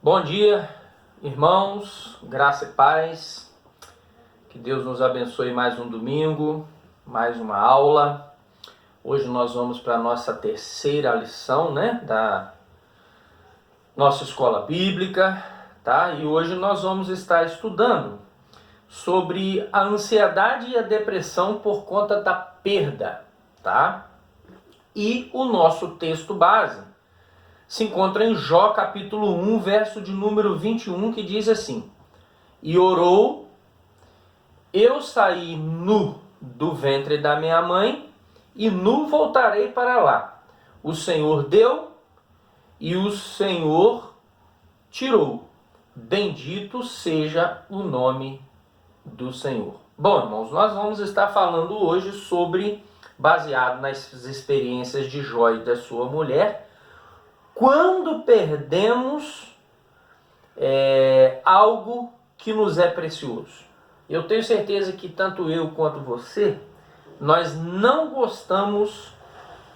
Bom dia, irmãos, graça e paz, que Deus nos abençoe mais um domingo, mais uma aula. Hoje nós vamos para a nossa terceira lição, da nossa escola bíblica, tá? E hoje nós vamos estar estudando sobre a ansiedade e a depressão por conta da perda, tá? E o nosso texto base se encontra em Jó capítulo 1, verso de número 21, que diz assim: E orou, eu saí nu do ventre da minha mãe, e nu voltarei para lá. O Senhor deu, e o Senhor tirou. Bendito seja o nome do Senhor. Bom, irmãos, nós vamos estar falando hoje sobre, baseado nas experiências de Jó e da sua mulher, quando perdemos algo que nos é precioso. Eu tenho certeza que tanto eu quanto você, nós não gostamos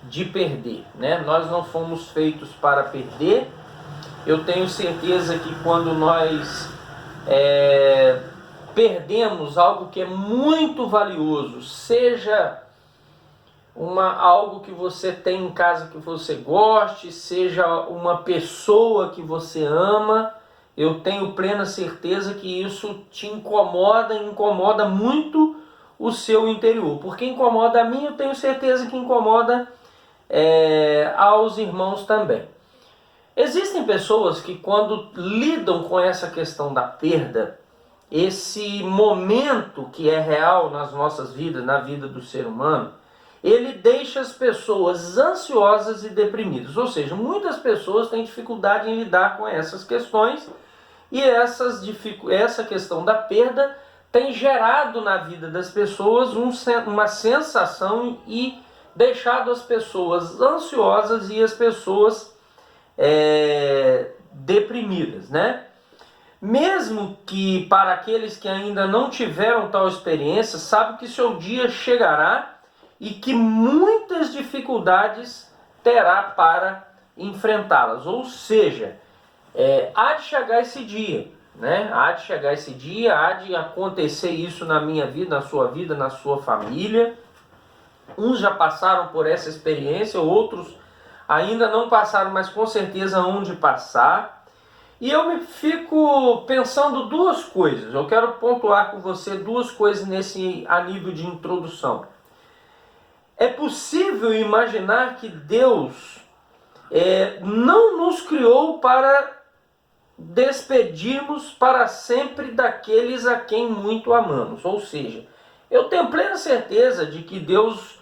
de perder, né? Nós não fomos feitos para perder. Eu tenho certeza que quando nós perdemos algo que é muito valioso, seja algo que você tem em casa que você goste, seja uma pessoa que você ama, eu tenho plena certeza que isso te incomoda e incomoda muito o seu interior. Porque incomoda a mim, eu tenho certeza que incomoda aos irmãos também. Existem pessoas que, quando lidam com essa questão da perda, esse momento que é real nas nossas vidas, na vida do ser humano, ele deixa as pessoas ansiosas e deprimidas. Ou seja, muitas pessoas têm dificuldade em lidar com essas questões, e essa questão da perda tem gerado na vida das pessoas uma sensação e deixado as pessoas ansiosas e as pessoas deprimidas, né? Mesmo que para aqueles que ainda não tiveram tal experiência, sabe que seu dia chegará e que muitas dificuldades terá para enfrentá-las. Ou seja, há de chegar esse dia, né? Há de chegar esse dia, há de acontecer isso na minha vida, na sua família. Uns já passaram por essa experiência, outros ainda não passaram, mas com certeza hão de passar. E eu me fico pensando duas coisas. Eu quero pontuar com você duas coisas a nível de introdução. É possível imaginar que Deus não nos criou para despedirmos para sempre daqueles a quem muito amamos. Ou seja, eu tenho plena certeza de que Deus,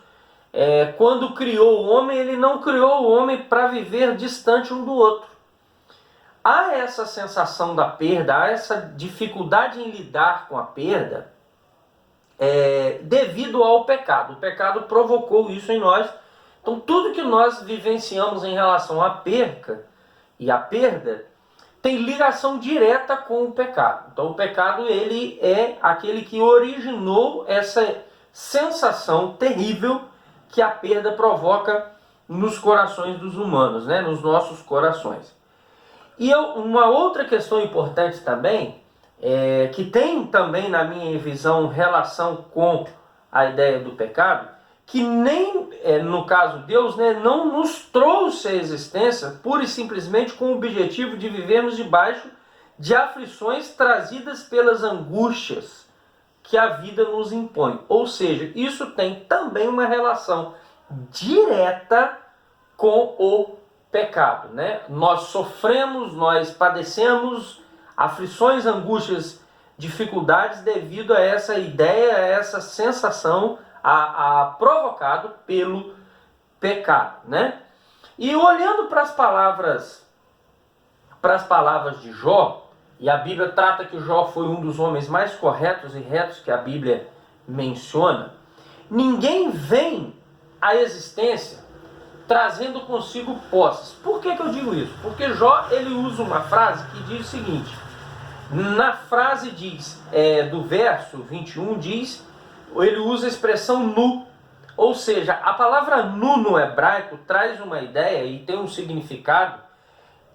quando criou o homem, Ele não criou o homem para viver distante um do outro. Há essa sensação da perda, há essa dificuldade em lidar com a perda, devido ao pecado. O pecado provocou isso em nós. Então tudo que nós vivenciamos em relação à perca e à perda tem ligação direta com o pecado. Então o pecado, ele é aquele que originou essa sensação terrível que a perda provoca nos corações dos humanos, né? Nos nossos corações. E uma outra questão importante também, que tem também na minha visão relação com a ideia do pecado, que nem, no caso Deus, né, não nos trouxe a existência pura e simplesmente com o objetivo de vivermos debaixo de aflições trazidas pelas angústias que a vida nos impõe. Ou seja, isso tem também uma relação direta com o pecado, né? Nós sofremos, nós padecemos aflições, angústias, dificuldades devido a essa ideia, a essa sensação provocado pelo pecado, né? E olhando para as palavras de Jó, e a Bíblia trata que Jó foi um dos homens mais corretos e retos que a Bíblia menciona, ninguém vem à existência trazendo consigo posses. Por que eu digo isso? Porque Jó, ele usa uma frase que diz o seguinte: na frase do verso 21 ele usa a expressão nu. Ou seja, a palavra nu no hebraico traz uma ideia e tem um significado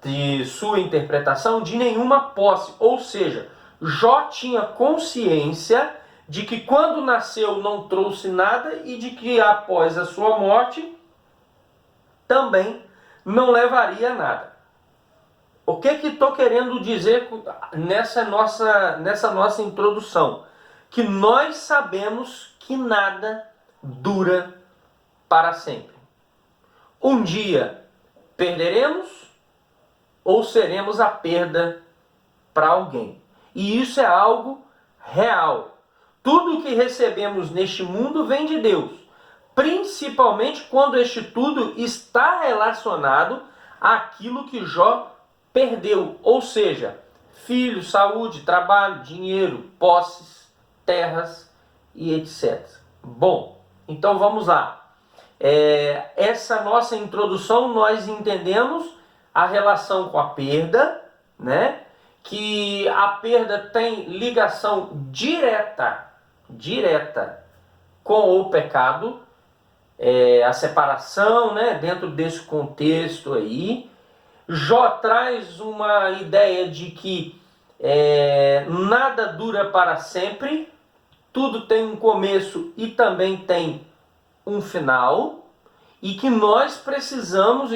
de sua interpretação, de nenhuma posse. Ou seja, Jó tinha consciência de que quando nasceu não trouxe nada e de que após a sua morte também não levaria nada. O que estou querendo dizer nessa nossa introdução? Que nós sabemos que nada dura para sempre. Um dia perderemos ou seremos a perda para alguém. E isso é algo real. Tudo que recebemos neste mundo vem de Deus, principalmente quando este tudo está relacionado àquilo que Jó perdeu, ou seja, filhos, saúde, trabalho, dinheiro, posses, terras e etc. Bom, então vamos lá. Essa nossa introdução nós entendemos a relação com a perda, né? Que a perda tem ligação direta com o pecado, a separação, né? Dentro desse contexto aí. Jó traz uma ideia de que nada dura para sempre, tudo tem um começo e também tem um final, e que nós precisamos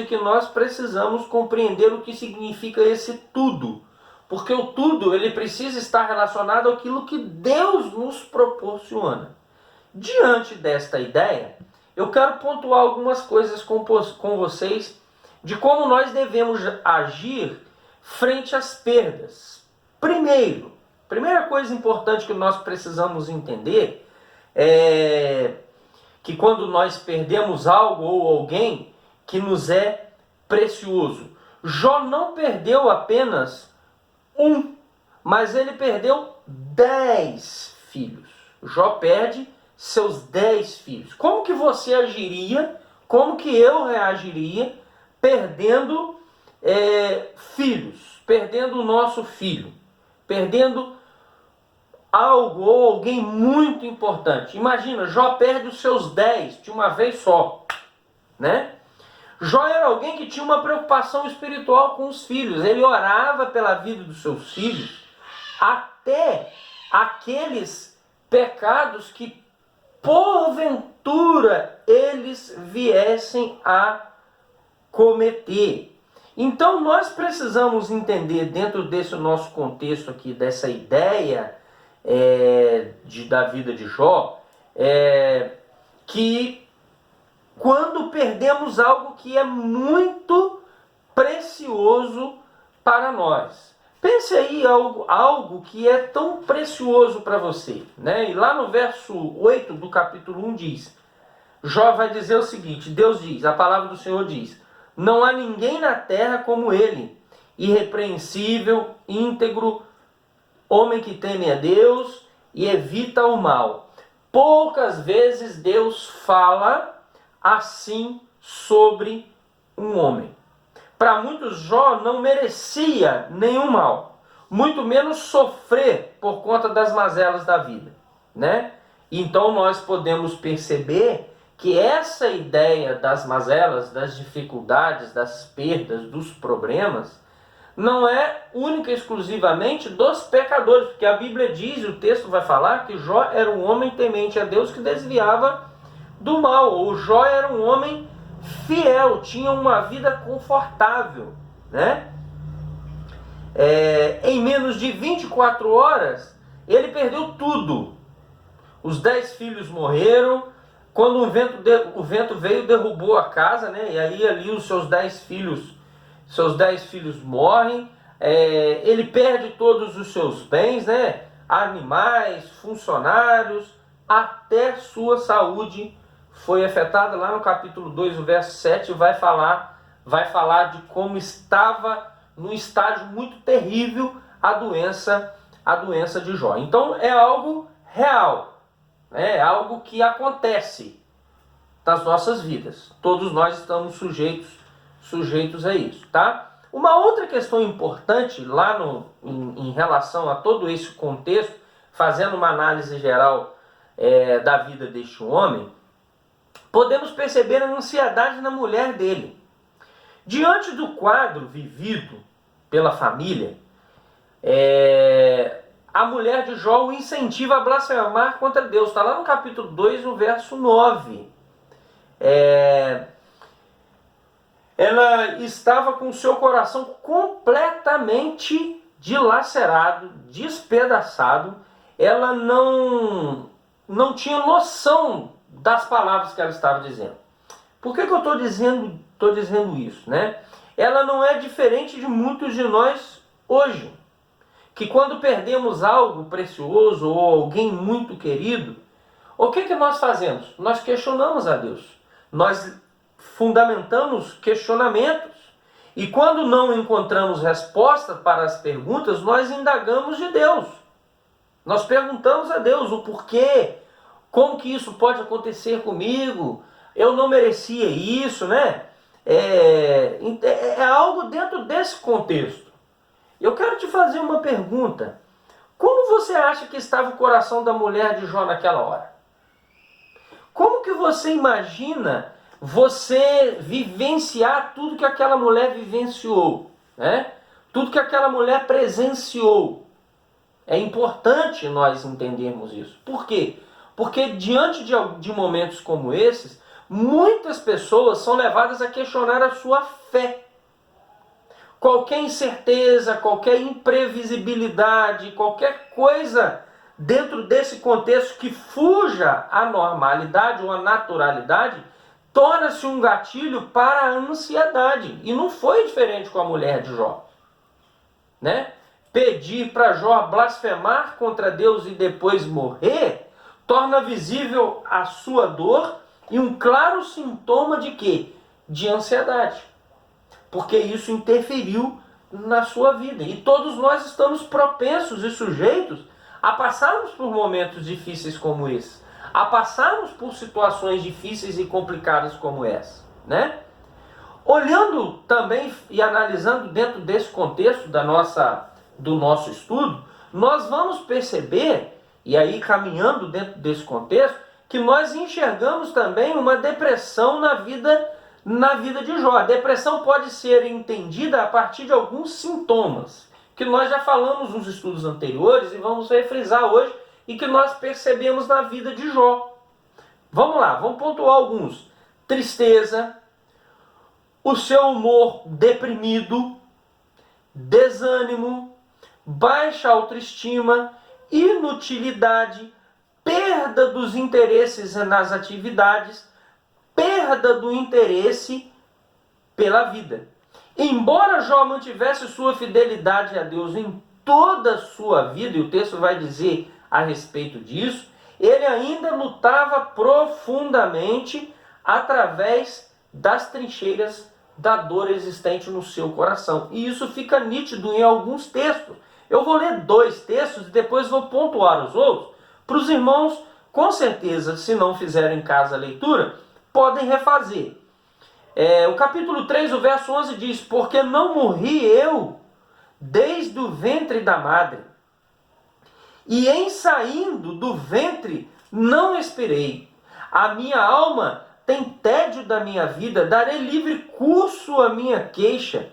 compreender o que significa esse tudo, porque o tudo ele precisa estar relacionado àquilo que Deus nos proporciona. Diante desta ideia, eu quero pontuar algumas coisas com vocês de como nós devemos agir frente às perdas. Primeira coisa importante que nós precisamos entender é que quando nós perdemos algo ou alguém que nos é precioso. Jó não perdeu apenas um, mas ele perdeu 10 filhos. Jó perde seus 10 filhos. Como que você agiria, como que eu reagiria perdendo filhos, perdendo o nosso filho, perdendo algo ou alguém muito importante? Imagina, Jó perde os seus 10 de uma vez só, né? Jó era alguém que tinha uma preocupação espiritual com os filhos. Ele orava pela vida dos seus filhos, até aqueles pecados que porventura eles viessem a cometer. Então nós precisamos entender, dentro desse nosso contexto aqui, dessa ideia da vida de Jó, que quando perdemos algo que é muito precioso para nós. Pense aí algo que é tão precioso para você, né? E lá no verso 8 do capítulo 1 diz, Jó vai dizer o seguinte, Deus diz, a palavra do Senhor diz, não há ninguém na terra como ele, irrepreensível, íntegro, homem que teme a Deus e evita o mal. Poucas vezes Deus fala assim sobre um homem. Para muitos, Jó não merecia nenhum mal, muito menos sofrer por conta das mazelas da vida, né? Então nós podemos perceber que essa ideia das mazelas, das dificuldades, das perdas, dos problemas, não é única e exclusivamente dos pecadores, porque a Bíblia diz, o texto vai falar, que Jó era um homem temente a Deus que desviava do mal. O Jó era um homem fiel, tinha uma vida confortável, né? Em menos de 24 horas, ele perdeu tudo. Os 10 filhos morreram. Quando o vento veio, derrubou a casa, né? E aí ali os seus 10 filhos morrem. Ele perde todos os seus bens, né? Animais, funcionários, até sua saúde foi afetada. Lá no capítulo 2, o verso 7, vai falar de como estava num estágio muito terrível a doença de Jó. Então é algo real, é algo que acontece nas nossas vidas. Todos nós estamos sujeitos a isso, tá? Uma outra questão importante lá em relação a todo esse contexto, fazendo uma análise geral da vida deste homem, podemos perceber a ansiedade na mulher dele. Diante do quadro vivido pela família, a mulher de Jó o incentiva a blasfemar contra Deus. Está lá no capítulo 2, no verso 9. Ela estava com o seu coração completamente dilacerado, despedaçado. Ela não tinha noção das palavras que ela estava dizendo. Por que eu estou dizendo isso, né? Ela não é diferente de muitos de nós hoje, que quando perdemos algo precioso ou alguém muito querido, o que nós fazemos? Nós questionamos a Deus. Nós fundamentamos questionamentos. E quando não encontramos resposta para as perguntas, nós indagamos de Deus. Nós perguntamos a Deus o porquê, como que isso pode acontecer comigo, eu não merecia isso, né? É algo dentro desse contexto. Eu quero te fazer uma pergunta. Como você acha que estava o coração da mulher de Jó naquela hora? Como que você imagina você vivenciar tudo que aquela mulher vivenciou, né? Tudo que aquela mulher presenciou? É importante nós entendermos isso. Por quê? Porque diante de momentos como esses, muitas pessoas são levadas a questionar a sua fé. Qualquer incerteza, qualquer imprevisibilidade, qualquer coisa dentro desse contexto que fuja à normalidade ou à naturalidade, torna-se um gatilho para a ansiedade. E não foi diferente com a mulher de Jó, né? Pedir para Jó blasfemar contra Deus e depois morrer, torna visível a sua dor e um claro sintoma de quê? De ansiedade. Porque isso interferiu na sua vida. E todos nós estamos propensos e sujeitos a passarmos por momentos difíceis como esse, a passarmos por situações difíceis e complicadas como essa, né? Olhando também e analisando dentro desse contexto do nosso estudo, nós vamos perceber, e aí caminhando dentro desse contexto, que nós enxergamos também uma depressão na vida de Jó. A depressão pode ser entendida a partir de alguns sintomas, que nós já falamos nos estudos anteriores e vamos refrisar hoje, e que nós percebemos na vida de Jó. Vamos lá, vamos pontuar alguns. Tristeza, o seu humor deprimido, desânimo, baixa autoestima, inutilidade, perda dos interesses nas atividades, perda do interesse pela vida. Embora Jó mantivesse sua fidelidade a Deus em toda a sua vida, e o texto vai dizer a respeito disso, ele ainda lutava profundamente através das trincheiras da dor existente no seu coração. E isso fica nítido em alguns textos. Eu vou ler 2 textos e depois vou pontuar os outros, para os irmãos, com certeza, se não fizerem em casa a leitura, podem refazer. O capítulo 3, o verso 11 diz: porque não morri eu desde o ventre da madre, e em saindo do ventre não expirei. A minha alma tem tédio da minha vida, darei livre curso à minha queixa,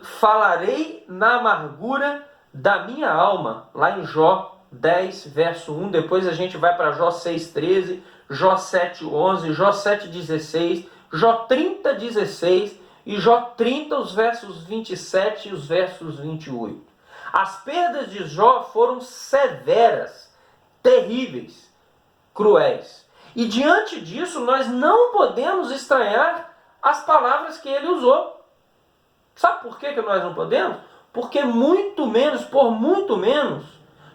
falarei na amargura da minha alma. Lá em Jó 10, verso 1, depois a gente vai para Jó 6, 13, Jó 7, 11, Jó 7, 16, Jó 30, 16 e Jó 30, os versos 27 e os versos 28. As perdas de Jó foram severas, terríveis, cruéis. E diante disso, nós não podemos estranhar as palavras que ele usou. Sabe por que nós não podemos? Porque por muito menos,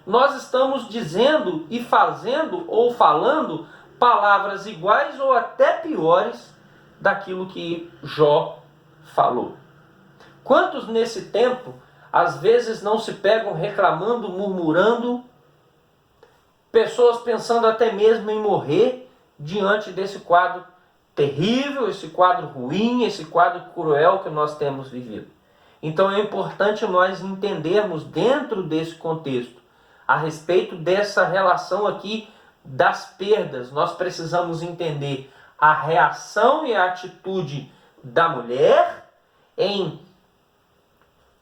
nós estamos dizendo e fazendo ou falando palavras iguais ou até piores daquilo que Jó falou. Quantos nesse tempo, às vezes, não se pegam reclamando, murmurando, pessoas pensando até mesmo em morrer diante desse quadro terrível, esse quadro ruim, esse quadro cruel que nós temos vivido. Então é importante nós entendermos dentro desse contexto, a respeito dessa relação aqui das perdas. Nós precisamos entender a reação e a atitude da mulher em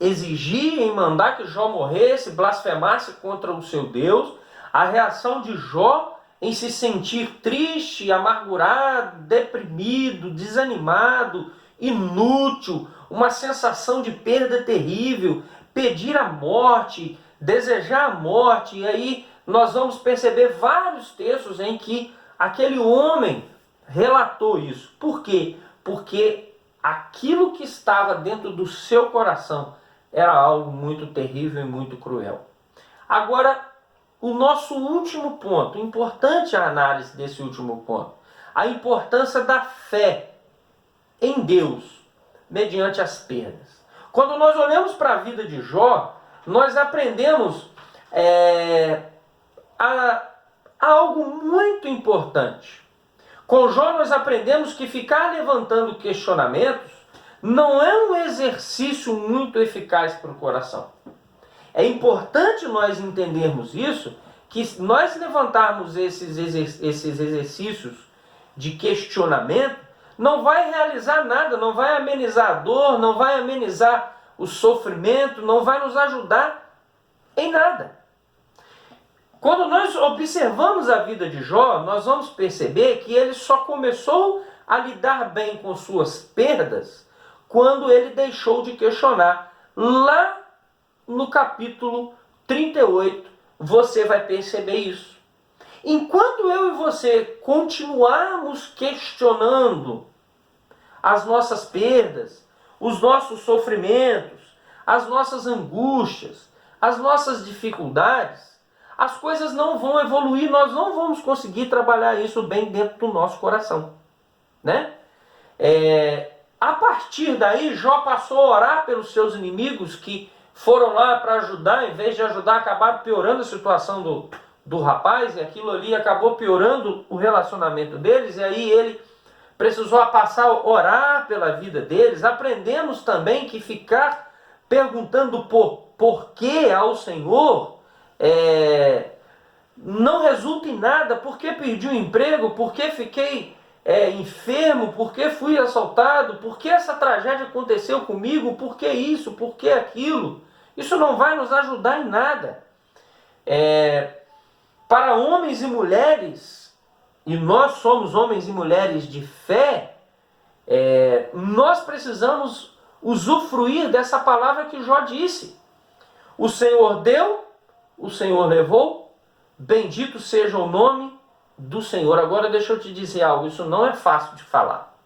exigir em mandar que Jó morresse, blasfemasse contra o seu Deus, a reação de Jó em se sentir triste, amargurado, deprimido, desanimado, inútil, uma sensação de perda terrível, pedir a morte, desejar a morte. E aí nós vamos perceber vários textos em que aquele homem relatou isso. Por quê? Porque aquilo que estava dentro do seu coração era algo muito terrível e muito cruel. Agora, o nosso último ponto, importante a análise desse último ponto, a importância da fé em Deus, mediante as perdas. Quando nós olhamos para a vida de Jó, nós aprendemos algo muito importante. Com Jó nós aprendemos que ficar levantando questionamentos não é um exercício muito eficaz para o coração. É importante nós entendermos isso, que nós levantarmos esses exercícios de questionamento, não vai realizar nada, não vai amenizar a dor, não vai amenizar o sofrimento, não vai nos ajudar em nada. Quando nós observamos a vida de Jó, nós vamos perceber que ele só começou a lidar bem com suas perdas quando ele deixou de questionar. Lá no capítulo 38, você vai perceber isso. Enquanto eu e você continuarmos questionando as nossas perdas, os nossos sofrimentos, as nossas angústias, as nossas dificuldades, as coisas não vão evoluir, nós não vamos conseguir trabalhar isso bem dentro do nosso coração, né? A partir daí, Jó passou a orar pelos seus inimigos que foram lá para ajudar, em vez de ajudar, acabaram piorando a situação do rapaz, e aquilo ali acabou piorando o relacionamento deles, e aí ele precisou passar a orar pela vida deles. Aprendemos também que ficar perguntando por que ao Senhor não resulta em nada. Por que perdi o emprego? Por que fiquei enfermo? Por que fui assaltado? Por que essa tragédia aconteceu comigo? Por que isso? Por que aquilo? Isso não vai nos ajudar em nada. Para homens e mulheres, e nós somos homens e mulheres de fé, nós precisamos usufruir dessa palavra que Jó disse. O Senhor deu, o Senhor levou, bendito seja o nome do Senhor. Agora deixa eu te dizer algo, isso não é fácil de falar.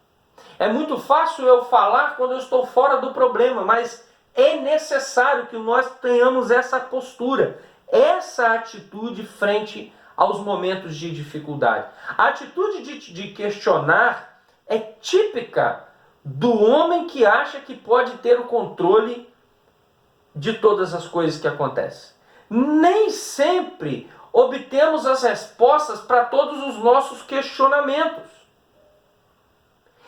É muito fácil eu falar quando eu estou fora do problema, mas é necessário que nós tenhamos essa postura, essa atitude frente aos momentos de dificuldade. A atitude de questionar é típica do homem que acha que pode ter o controle de todas as coisas que acontecem. Nem sempre obtemos as respostas para todos os nossos questionamentos.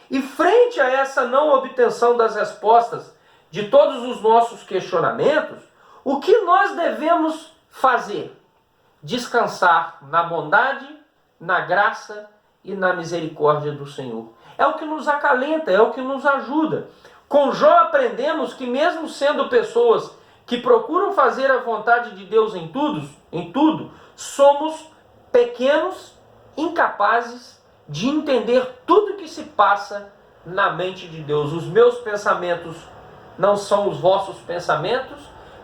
E frente a essa não obtenção das respostas de todos os nossos questionamentos, o que nós devemos fazer? Descansar na bondade, na graça e na misericórdia do Senhor. É o que nos acalenta, é o que nos ajuda. Com Jó aprendemos que mesmo sendo pessoas que procuram fazer a vontade de Deus em tudo, somos pequenos, incapazes de entender tudo que se passa na mente de Deus. Os meus pensamentos não são os vossos pensamentos,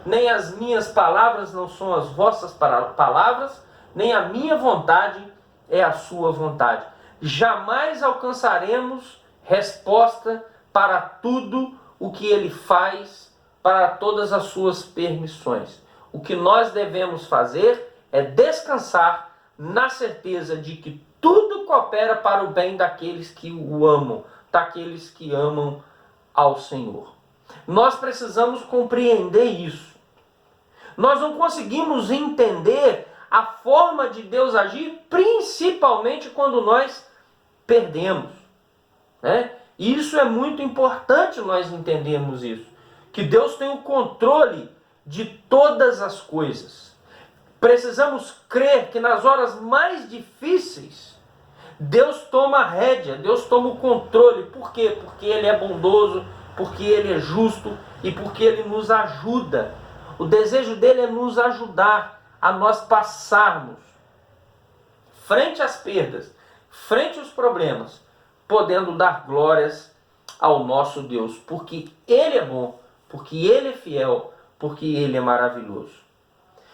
nem as minhas palavras não são as vossas palavras, nem a minha vontade é a sua vontade. Jamais alcançaremos resposta para tudo o que ele faz, para todas as suas permissões. O que nós devemos fazer é descansar na certeza de que tudo coopera para o bem daqueles que o amam, daqueles que amam ao Senhor. Nós precisamos compreender isso. Nós não conseguimos entender a forma de Deus agir, principalmente quando nós perdemos, né? E isso é muito importante nós entendermos isso. Que Deus tem o controle de todas as coisas. Precisamos crer que nas horas mais difíceis, Deus toma a rédea, Deus toma o controle. Por quê? Porque Ele é bondoso, porque Ele é justo e porque Ele nos ajuda. O desejo dele é nos ajudar a nós passarmos frente às perdas, frente aos problemas, podendo dar glórias ao nosso Deus, porque Ele é bom, porque Ele é fiel, porque Ele é maravilhoso.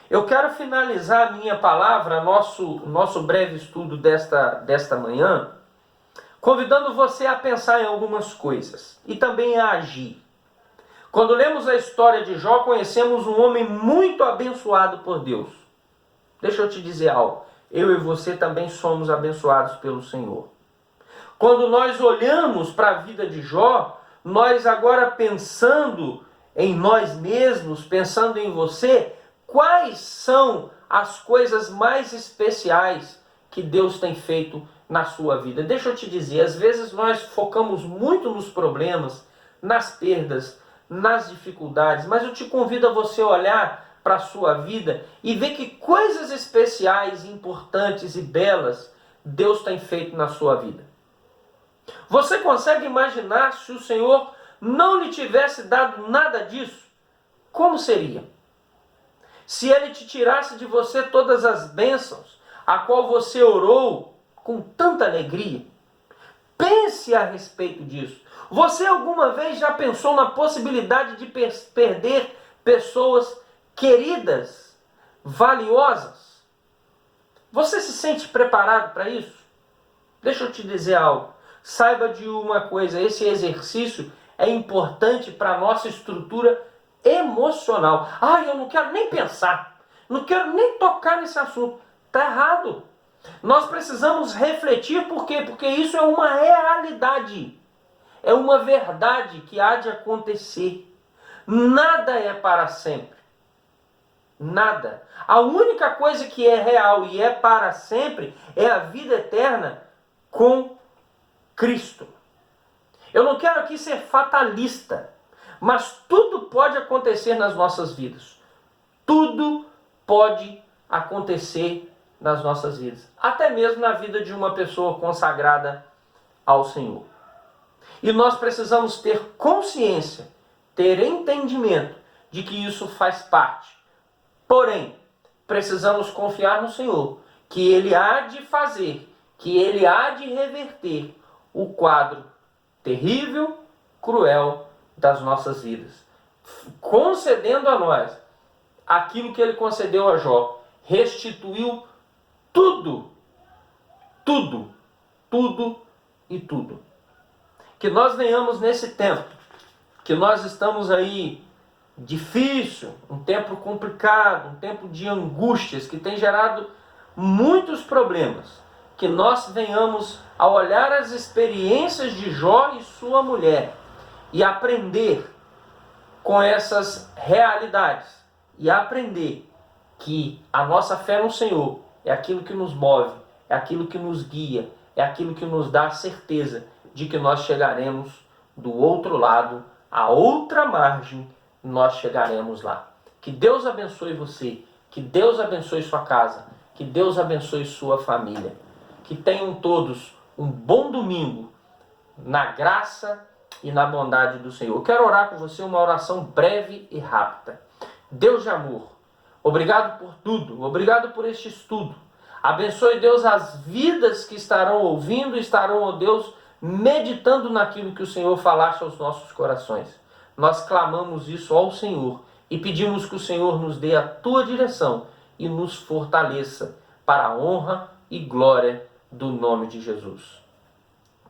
Eu quero finalizar a minha palavra, nosso breve estudo desta manhã, convidando você a pensar em algumas coisas e também a agir. Quando lemos a história de Jó, conhecemos um homem muito abençoado por Deus. Deixa eu te dizer algo. Eu e você também somos abençoados pelo Senhor. Quando nós olhamos para a vida de Jó, nós agora pensando em nós mesmos, pensando em você, quais são as coisas mais especiais que Deus tem feito na sua vida? Deixa eu te dizer, às vezes nós focamos muito nos problemas, nas perdas, nas dificuldades, mas eu te convido a você olhar para a sua vida e ver que coisas especiais, importantes e belas Deus tem feito na sua vida. Você consegue imaginar se o Senhor não lhe tivesse dado nada disso? Como seria? Se Ele te tirasse de você todas as bênçãos, a qual você orou com tanta alegria? Pense a respeito disso. Você alguma vez já pensou na possibilidade de perder pessoas queridas, valiosas? Você se sente preparado para isso? Deixa eu te dizer algo. Saiba de uma coisa, esse exercício é importante para a nossa estrutura emocional. Eu não quero nem pensar, não quero nem tocar nesse assunto. Está errado. Nós precisamos refletir, por quê? Porque isso é uma realidade. É uma verdade que há de acontecer. Nada é para sempre. Nada. A única coisa que é real e é para sempre é a vida eterna com Cristo. Eu não quero aqui ser fatalista, mas tudo pode acontecer nas nossas vidas. Tudo pode acontecer nas nossas vidas. Até mesmo na vida de uma pessoa consagrada ao Senhor. E nós precisamos ter consciência, ter entendimento de que isso faz parte. Porém, precisamos confiar no Senhor, que Ele há de fazer, que Ele há de reverter o quadro terrível, cruel das nossas vidas, concedendo a nós aquilo que Ele concedeu a Jó, restituiu tudo, tudo, tudo e tudo. Que nós venhamos nesse tempo, que nós estamos aí difícil, um tempo complicado, um tempo de angústias que tem gerado muitos problemas, que nós venhamos a olhar as experiências de Jó e sua mulher e aprender com essas realidades e aprender que a nossa fé no Senhor é aquilo que nos move, é aquilo que nos guia, é aquilo que nos dá a certeza de que nós chegaremos do outro lado, a outra margem, nós chegaremos lá. Que Deus abençoe você, que Deus abençoe sua casa, que Deus abençoe sua família. Que tenham todos um bom domingo na graça e na bondade do Senhor. Eu quero orar com você uma oração breve e rápida. Deus de amor, obrigado por tudo, obrigado por este estudo. Abençoe, Deus, as vidas que estarão ouvindo e estarão, ó Deus, meditando naquilo que o Senhor falaste aos nossos corações. Nós clamamos isso ao Senhor e pedimos que o Senhor nos dê a tua direção e nos fortaleça para a honra e glória do nome de Jesus.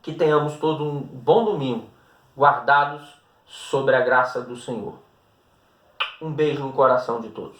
Que tenhamos todo um bom domingo, guardados sobre a graça do Senhor. Um beijo no coração de todos.